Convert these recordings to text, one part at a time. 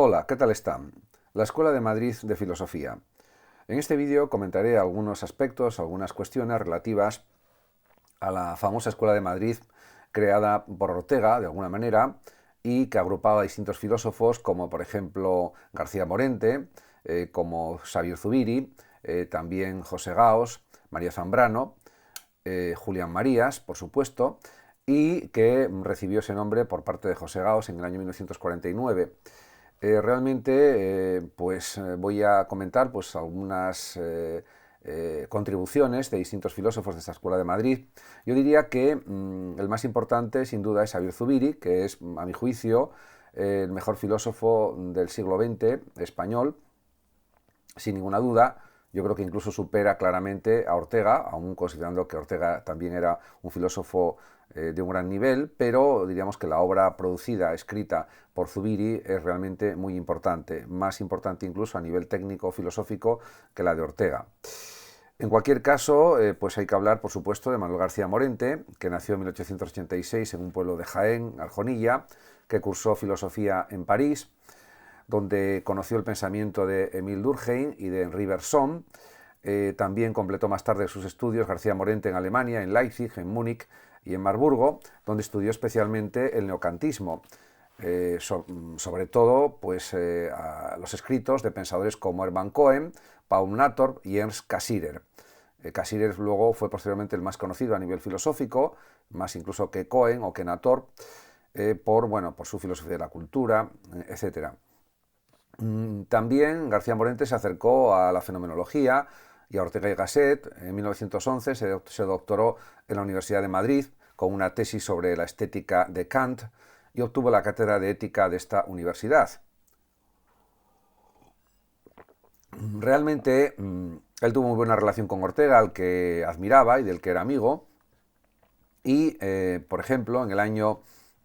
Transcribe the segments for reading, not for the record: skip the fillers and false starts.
Hola, ¿qué tal están? La Escuela de Madrid de Filosofía. En este vídeo comentaré algunos aspectos, algunas cuestiones relativas a la famosa Escuela de Madrid creada por Ortega, de alguna manera, y que agrupaba a distintos filósofos como, por ejemplo, García Morente, como Xavier Zubiri, también José Gaos, María Zambrano, Julián Marías, por supuesto, y que recibió ese nombre por parte de José Gaos en el año 1949. Realmente voy a comentar pues, algunas contribuciones de distintos filósofos de esta Escuela de Madrid. Yo diría que el más importante sin duda es Xavier Zubiri, que es a mi juicio el mejor filósofo del siglo XX español, sin ninguna duda. Yo creo que incluso supera claramente a Ortega, aún considerando que Ortega también era un filósofo de un gran nivel, pero diríamos que la obra producida, escrita por Zubiri, es realmente muy importante, más importante incluso a nivel técnico, filosófico, que la de Ortega. En cualquier caso, pues hay que hablar, por supuesto, de Manuel García Morente, que nació en 1886 en un pueblo de Jaén, Aljonilla, que cursó filosofía en París, donde conoció el pensamiento de Émile Durkheim y de Henri Bergson. También completó más tarde sus estudios García Morente en Alemania, en Leipzig, en Múnich y en Marburgo, donde estudió especialmente el neocantismo. Sobre todo pues, a los escritos de pensadores como Hermann Cohen, Paul Nator y Ernst Cassirer. Cassirer luego fue posteriormente el más conocido a nivel filosófico, más incluso que Cohen o que Nator, por su filosofía de la cultura, etc. También García Morente se acercó a la fenomenología y a Ortega y Gasset. En 1911 se doctoró en la Universidad de Madrid con una tesis sobre la estética de Kant y obtuvo la cátedra de ética de esta universidad. Realmente él tuvo muy buena relación con Ortega, al que admiraba y del que era amigo, y, por ejemplo, en el año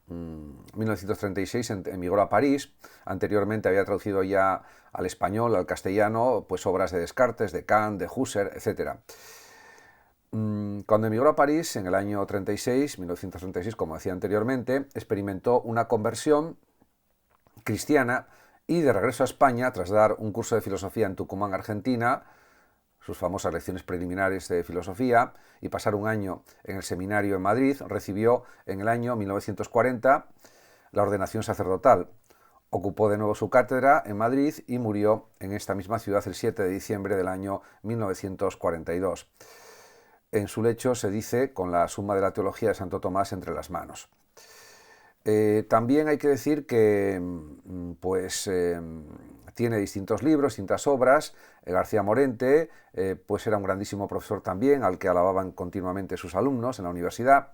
1936 emigró a París. Anteriormente había traducido ya al español, al castellano, pues obras de Descartes, de Kant, de Husserl, etc. Cuando emigró a París en el año 36, 1936, como decía anteriormente, experimentó una conversión cristiana y de regreso a España, tras dar un curso de filosofía en Tucumán, Argentina, sus famosas lecciones preliminares de filosofía, y pasar un año en el seminario en Madrid, recibió en el año 1940 la ordenación sacerdotal. Ocupó de nuevo su cátedra en Madrid y murió en esta misma ciudad el 7 de diciembre del año 1942. En su lecho se dice, con la Suma de la Teología de Santo Tomás entre las manos. También hay que decir que tiene distintos libros, distintas obras. García Morente pues era un grandísimo profesor también, al que alababan continuamente sus alumnos en la universidad.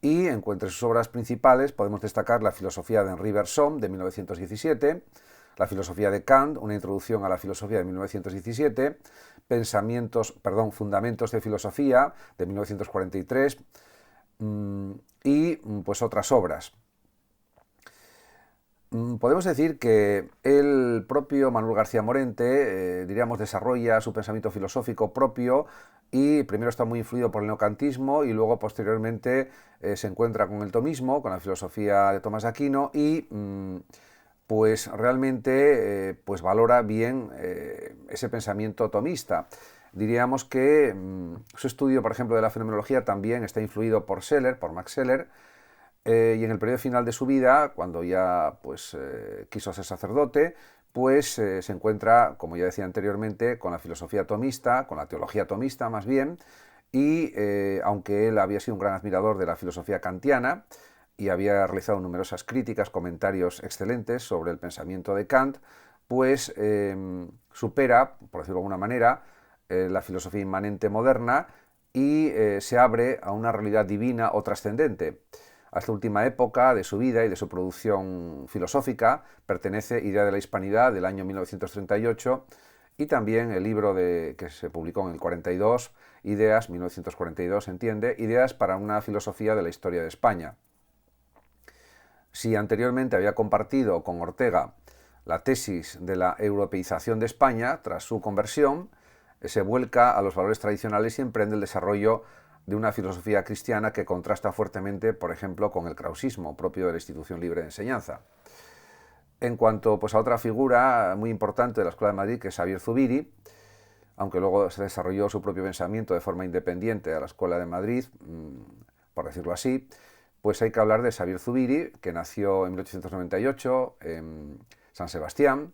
Y entre sus obras principales podemos destacar la filosofía de Henri Bergson, de 1917, la filosofía de Kant, una introducción a la filosofía de 1917, Fundamentos de Filosofía, de 1943, y pues otras obras. Podemos decir que el propio Manuel García Morente, diríamos, desarrolla su pensamiento filosófico propio y primero está muy influido por el neocantismo y luego posteriormente se encuentra con el tomismo, con la filosofía de Tomás de Aquino y pues realmente pues valora bien ese pensamiento tomista. Diríamos que su estudio, por ejemplo, de la fenomenología también está influido por Scheler, por Max Scheler, y en el periodo final de su vida, cuando ya quiso ser sacerdote, se encuentra, como ya decía anteriormente, con la filosofía tomista, con la teología tomista más bien, y aunque él había sido un gran admirador de la filosofía kantiana y había realizado numerosas críticas, comentarios excelentes sobre el pensamiento de Kant, supera, por decirlo de alguna manera, la filosofía inmanente moderna y se abre a una realidad divina o trascendente. A esta última época de su vida y de su producción filosófica pertenece Idea de la Hispanidad, del año 1938, y también el libro que se publicó en el 42, Ideas, 1942, entiende, Ideas para una filosofía de la historia de España. Si anteriormente había compartido con Ortega la tesis de la europeización de España, tras su conversión, se vuelca a los valores tradicionales y emprende el desarrollo de una filosofía cristiana que contrasta fuertemente, por ejemplo, con el krausismo propio de la institución libre de enseñanza. En cuanto pues, a otra figura muy importante de la Escuela de Madrid, que es Xavier Zubiri, aunque luego se desarrolló su propio pensamiento de forma independiente a la Escuela de Madrid, por decirlo así, pues hay que hablar de Xavier Zubiri, que nació en 1898 en San Sebastián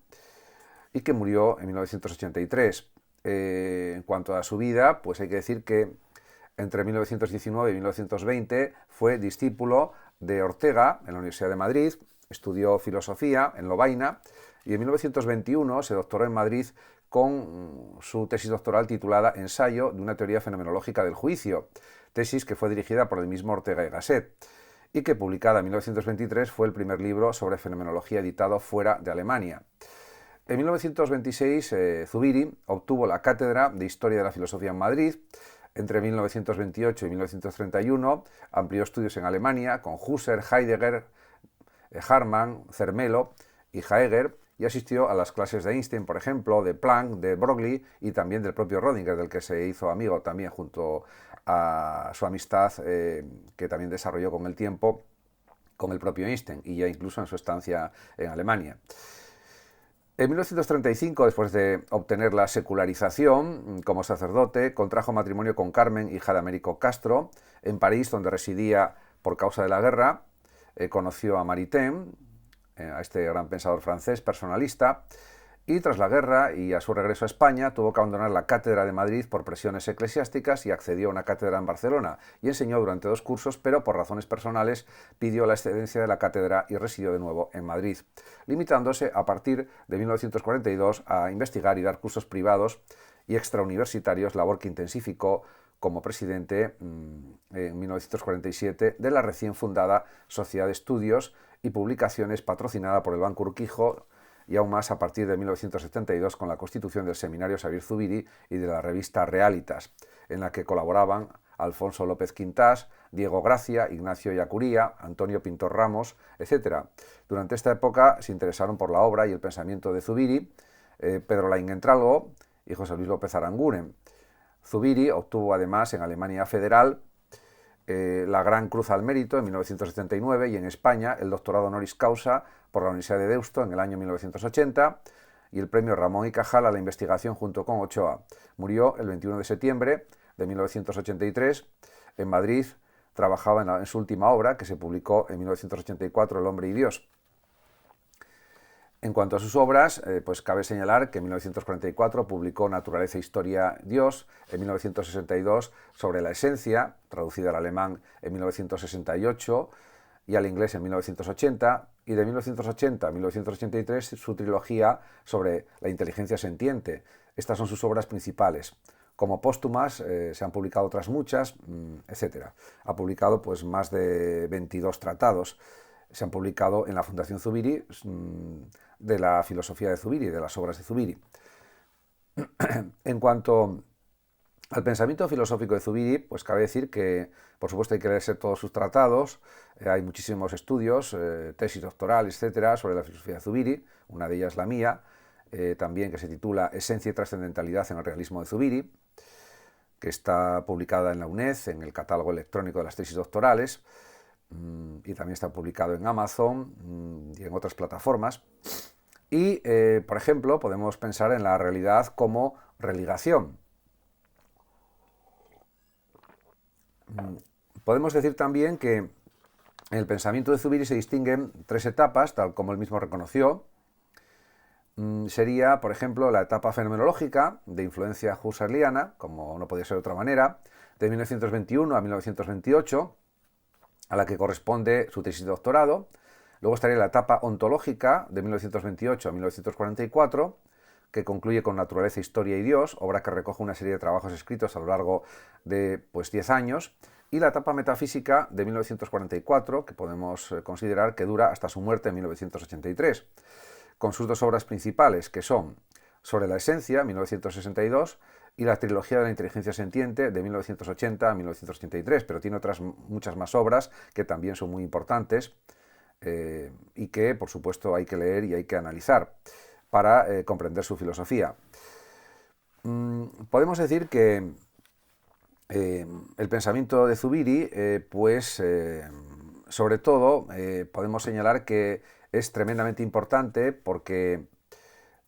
y que murió en 1983. En cuanto a su vida, pues hay que decir que entre 1919 y 1920 fue discípulo de Ortega en la Universidad de Madrid, estudió filosofía en Lovaina y en 1921 se doctoró en Madrid con su tesis doctoral titulada Ensayo de una teoría fenomenológica del juicio, tesis que fue dirigida por el mismo Ortega y Gasset y que, publicada en 1923, fue el primer libro sobre fenomenología editado fuera de Alemania. En 1926, Zubiri obtuvo la cátedra de Historia de la Filosofía en Madrid. Entre 1928 y 1931 amplió estudios en Alemania con Husserl, Heidegger, Hartmann, Zermelo y Heger, y asistió a las clases de Einstein, por ejemplo, de Planck, de Broglie y también del propio Rödinger, del que se hizo amigo también junto a su amistad que también desarrolló con el tiempo con el propio Einstein y ya incluso en su estancia en Alemania. En 1935, después de obtener la secularización como sacerdote, contrajo matrimonio con Carmen, hija de Américo Castro, en París, donde residía por causa de la guerra. Conoció a Maritain, a este gran pensador francés, personalista, y tras la guerra y a su regreso a España tuvo que abandonar la cátedra de Madrid por presiones eclesiásticas y accedió a una cátedra en Barcelona y enseñó durante 2 cursos, pero por razones personales pidió la excedencia de la cátedra y residió de nuevo en Madrid, limitándose a partir de 1942 a investigar y dar cursos privados y extrauniversitarios, labor que intensificó como presidente en 1947 de la recién fundada Sociedad de Estudios y Publicaciones patrocinada por el Banco Urquijo, y aún más a partir de 1972 con la constitución del Seminario Xavier Zubiri y de la revista Realitas, en la que colaboraban Alfonso López Quintás, Diego Gracia, Ignacio Yacuría, Antonio Pintor Ramos, etc. Durante esta época se interesaron por la obra y el pensamiento de Zubiri, Pedro Laingentralgo y José Luis López Aranguren. Zubiri obtuvo además en Alemania Federal la Gran Cruz al Mérito en 1979 y en España el doctorado honoris causa por la Universidad de Deusto en el año 1980 y el premio Ramón y Cajal a la investigación junto con Ochoa. Murió el 21 de septiembre de 1983 en Madrid. Trabajaba en su última obra, que se publicó en 1984, El hombre y Dios. En cuanto a sus obras, pues cabe señalar que en 1944 publicó Naturaleza, Historia, Dios, en 1962 Sobre la esencia, traducida al alemán en 1968 y al inglés en 1980, y de 1980 a 1983 su trilogía sobre la inteligencia sentiente. Estas son sus obras principales. Como póstumas se han publicado otras muchas, etc. Ha publicado pues, más de 22 tratados. Se han publicado en la Fundación Zubiri de la filosofía de Zubiri, de las obras de Zubiri. En cuanto al pensamiento filosófico de Zubiri, pues cabe decir que, por supuesto, hay que leerse todos sus tratados. Hay muchísimos estudios, tesis doctorales, etcétera, sobre la filosofía de Zubiri. Una de ellas la mía, también, que se titula Esencia y trascendentalidad en el realismo de Zubiri, que está publicada en la UNED, en el catálogo electrónico de las tesis doctorales, y también está publicado en Amazon y en otras plataformas. Y, por ejemplo, podemos pensar en la realidad como religación. Podemos decir también que en el pensamiento de Zubiri se distinguen 3 etapas, tal como él mismo reconoció. Sería, por ejemplo, la etapa fenomenológica de influencia husserliana, como no podía ser de otra manera, de 1921 a 1928, a la que corresponde su tesis de doctorado. Luego estaría la etapa ontológica de 1928 a 1944, que concluye con Naturaleza, Historia y Dios, obra que recoge una serie de trabajos escritos a lo largo de 10 años, y la etapa metafísica de 1944, que podemos considerar que dura hasta su muerte en 1983, con sus 2 obras principales, que son Sobre la esencia, 1962, y la trilogía de la inteligencia sentiente de 1980 a 1983, pero tiene otras muchas más obras que también son muy importantes y que, por supuesto, hay que leer y hay que analizar para comprender su filosofía. Podemos decir que el pensamiento de Zubiri, sobre todo, podemos señalar que es tremendamente importante porque,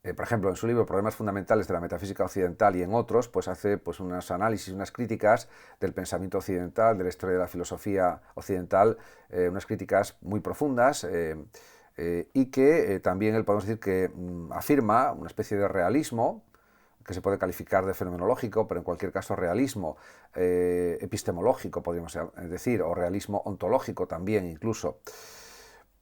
por ejemplo, en su libro Problemas fundamentales de la metafísica occidental y en otros, pues hace pues, unos análisis, unas críticas del pensamiento occidental, de la historia de la filosofía occidental, unas críticas muy profundas y que también él podemos decir que afirma una especie de realismo que se puede calificar de fenomenológico, pero en cualquier caso realismo epistemológico, podríamos decir, o realismo ontológico también incluso.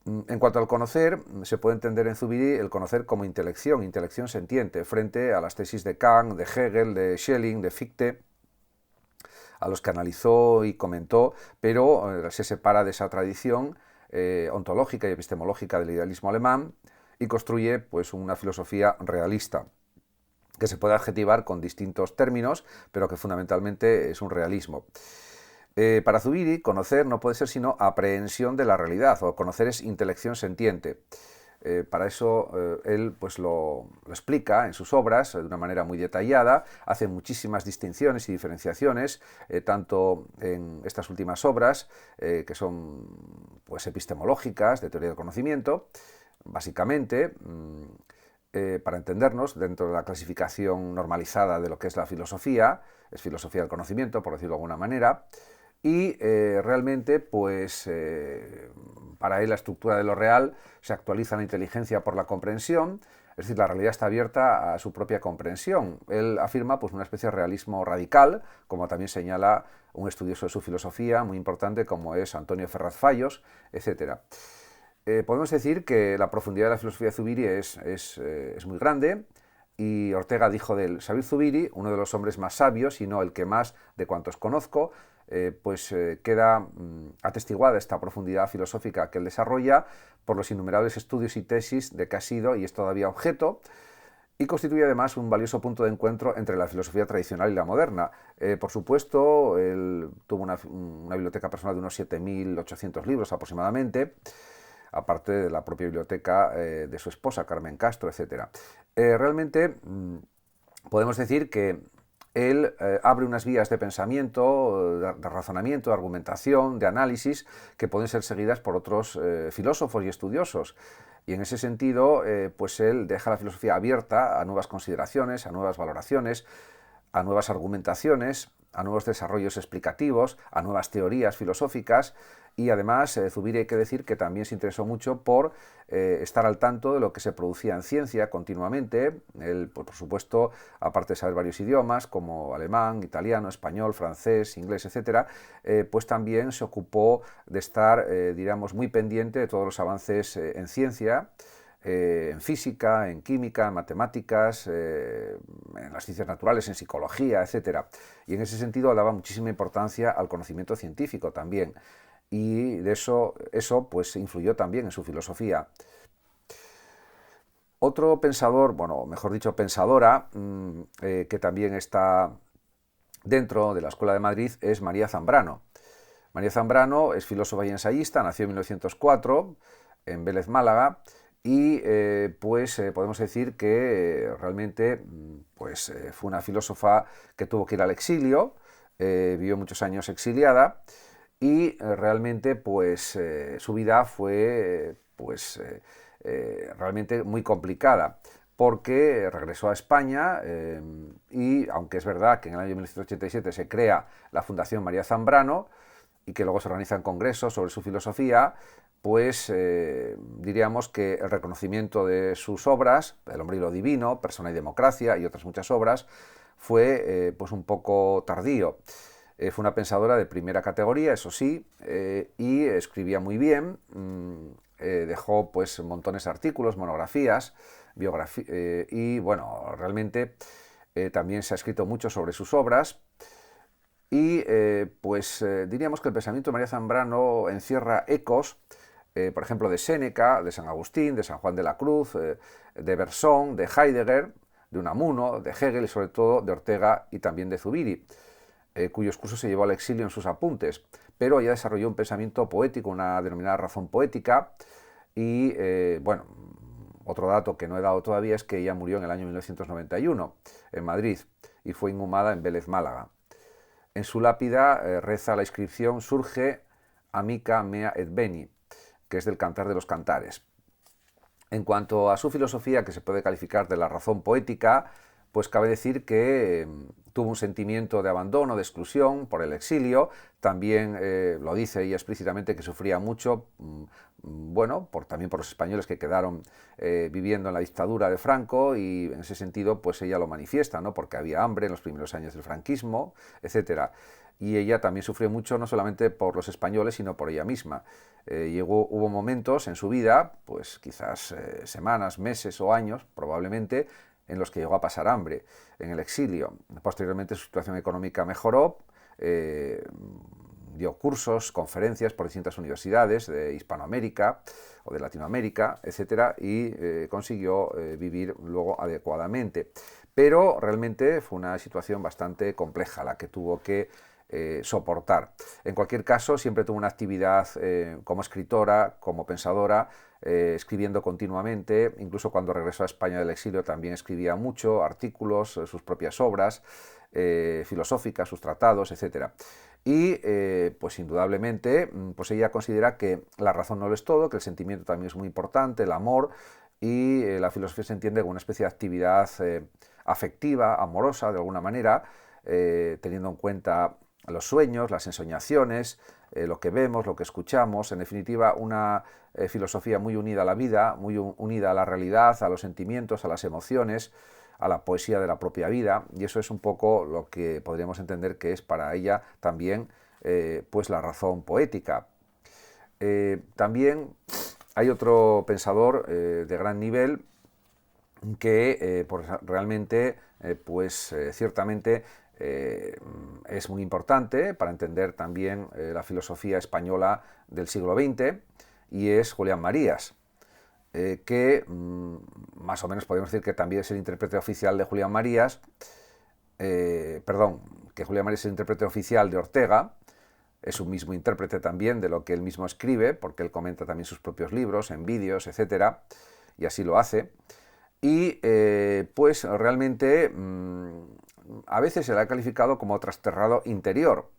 En cuanto al conocer, se puede entender en Zubiri el conocer como intelección, intelección sentiente, frente a las tesis de Kant, de Hegel, de Schelling, de Fichte, a los que analizó y comentó, pero se separa de esa tradición ontológica y epistemológica del idealismo alemán y construye pues, una filosofía realista, que se puede adjetivar con distintos términos, pero que fundamentalmente es un realismo. Para Zubiri, conocer no puede ser sino aprehensión de la realidad, o conocer es intelección sentiente. Para eso él pues lo explica en sus obras de una manera muy detallada, hace muchísimas distinciones y diferenciaciones, tanto en estas últimas obras, que son pues, epistemológicas, de teoría del conocimiento, básicamente, para entendernos, dentro de la clasificación normalizada de lo que es la filosofía, es filosofía del conocimiento, por decirlo de alguna manera, y realmente, pues, para él la estructura de lo real se actualiza la inteligencia por la comprensión, es decir, la realidad está abierta a su propia comprensión. Él afirma pues, una especie de realismo radical, como también señala un estudioso de su filosofía muy importante como es Antonio Ferraz Fallos, etc. Podemos decir que la profundidad de la filosofía de Zubiri es muy grande, y Ortega dijo de él, Sabir Zubiri, uno de los hombres más sabios, y no el que más de cuantos conozco, queda atestiguada esta profundidad filosófica que él desarrolla por los innumerables estudios y tesis de que ha sido y es todavía objeto, y constituye además un valioso punto de encuentro entre la filosofía tradicional y la moderna. Por supuesto, él tuvo una biblioteca personal de unos 7.800 libros aproximadamente, aparte de la propia biblioteca de su esposa, Carmen Castro, etc. Realmente podemos decir que él abre unas vías de pensamiento, de razonamiento, de argumentación, de análisis, que pueden ser seguidas por otros filósofos y estudiosos. Y en ese sentido, pues él deja la filosofía abierta a nuevas consideraciones, a nuevas valoraciones, a nuevas argumentaciones, a nuevos desarrollos explicativos, a nuevas teorías filosóficas, y además Zubiri hay que decir que también se interesó mucho por estar al tanto de lo que se producía en ciencia continuamente. Él, pues, por supuesto, aparte de saber varios idiomas como alemán, italiano, español, francés, inglés, etc., pues también se ocupó de estar, diríamos, muy pendiente de todos los avances en ciencia, en física, en química, en matemáticas, en las ciencias naturales, en psicología, etc. Y en ese sentido daba muchísima importancia al conocimiento científico también. Y de eso pues influyó también en su filosofía. Otro pensador, bueno, mejor dicho, pensadora, que también está dentro de la Escuela de Madrid es María Zambrano. María Zambrano es filósofa y ensayista, nació en 1904 en Vélez, Málaga, y podemos decir que realmente pues, fue una filósofa que tuvo que ir al exilio, vivió muchos años exiliada, y realmente pues, su vida fue realmente muy complicada, porque regresó a España y, aunque es verdad que en el año 1987 se crea la Fundación María Zambrano y que luego se organizan congresos sobre su filosofía, pues diríamos que el reconocimiento de sus obras, El hombre y lo divino, Persona y democracia y otras muchas obras, fue pues un poco tardío. Fue una pensadora de primera categoría, eso sí, y escribía muy bien, dejó pues montones de artículos, monografías, y bueno, realmente también se ha escrito mucho sobre sus obras. Y diríamos que el pensamiento de María Zambrano encierra ecos, por ejemplo, de Séneca, de San Agustín, de San Juan de la Cruz, de Bersón, de Heidegger, de Unamuno, de Hegel y sobre todo de Ortega y también de Zubiri, cuyos cursos se llevó al exilio en sus apuntes, pero ella desarrolló un pensamiento poético, una denominada razón poética, y bueno, otro dato que no he dado todavía es que ella murió en el año 1991 en Madrid y fue inhumada en Vélez, Málaga. En su lápida reza la inscripción Surge amica mea et beni, que es del Cantar de los Cantares. En cuanto a su filosofía, que se puede calificar de la razón poética, pues cabe decir que tuvo un sentimiento de abandono, de exclusión por el exilio. También lo dice ella explícitamente que sufría mucho, bueno, también por los españoles que quedaron viviendo en la dictadura de Franco, y en ese sentido pues ella lo manifiesta, ¿no? Porque había hambre en los primeros años del franquismo, etcétera. Y ella también sufrió mucho, no solamente por los españoles, sino por ella misma. Hubo momentos en su vida, pues quizás semanas, meses o años, probablemente, en los que llegó a pasar hambre en el exilio. Posteriormente su situación económica mejoró, dio cursos, conferencias por distintas universidades de Hispanoamérica o de Latinoamérica, etcétera, y consiguió vivir luego adecuadamente. Pero realmente fue una situación bastante compleja la que tuvo que soportar. En cualquier caso, siempre tuvo una actividad como escritora, como pensadora, escribiendo continuamente. Incluso cuando regresó a España del exilio también escribía mucho, artículos, sus propias obras filosóficas, sus tratados, etc. Y pues indudablemente pues ella considera que la razón no lo es todo, que el sentimiento también es muy importante, el amor, y la filosofía se entiende como una especie de actividad afectiva, amorosa de alguna manera, teniendo en cuenta los sueños, las ensoñaciones, lo que vemos, lo que escuchamos, en definitiva una filosofía muy unida a la vida, muy unida a la realidad, a los sentimientos, a las emociones, a la poesía de la propia vida, y eso es un poco lo que podríamos entender que es para ella también pues la razón poética. También hay otro pensador de gran nivel que pues realmente pues ciertamente es muy importante para entender también la filosofía española del siglo XX, y es Julián Marías, que más o menos podemos decir que también es el intérprete oficial de Julián Marías, perdón, que Julián Marías es el intérprete oficial de Ortega. Es un mismo intérprete también de lo que él mismo escribe, porque él comenta también sus propios libros en vídeos, etcétera, y así lo hace. Y pues realmente a veces se le ha calificado como trasterrado interior,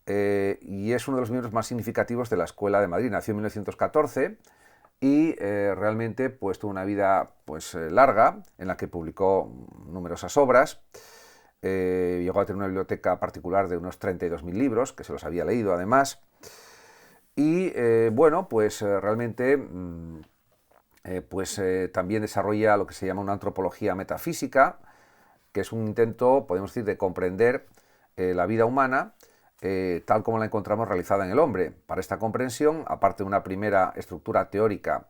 y es uno de los miembros más significativos de la Escuela de Madrid. Nació en 1914 y realmente pues tuvo una vida pues larga, en la que publicó numerosas obras. Llegó a tener una biblioteca particular de unos 32.000 libros, que se los había leído además. Y bueno, pues realmente también desarrolla lo que se llama una antropología metafísica, que es un intento, podemos decir, de comprender la vida humana tal como la encontramos realizada en el hombre. Para esta comprensión, aparte de una primera estructura teórica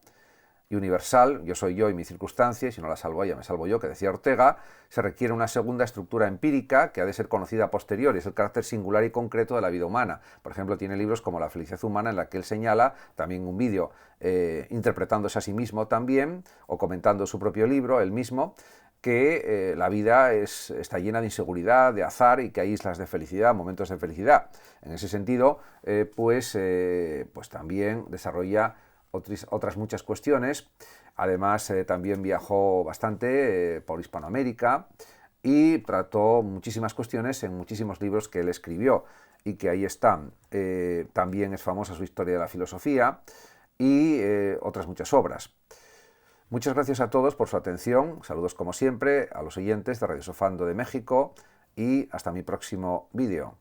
y universal, yo soy yo y mi circunstancia, y si no la salvo ella, me salvo yo, que decía Ortega, se requiere una segunda estructura empírica que ha de ser conocida a posteriori, es el carácter singular y concreto de la vida humana. Por ejemplo, tiene libros como La felicidad humana, en la que él señala, también un vídeo interpretándose a sí mismo también, o comentando su propio libro, él mismo, que la vida está llena de inseguridad, de azar, y que hay islas de felicidad, momentos de felicidad. En ese sentido, pues también desarrolla otras muchas cuestiones. Además, también viajó bastante por Hispanoamérica y trató muchísimas cuestiones en muchísimos libros que él escribió y que ahí están. También es famosa su historia de la filosofía y otras muchas obras. Muchas gracias a todos por su atención. Saludos como siempre a los oyentes de Radio Sofando de México, y hasta mi próximo vídeo.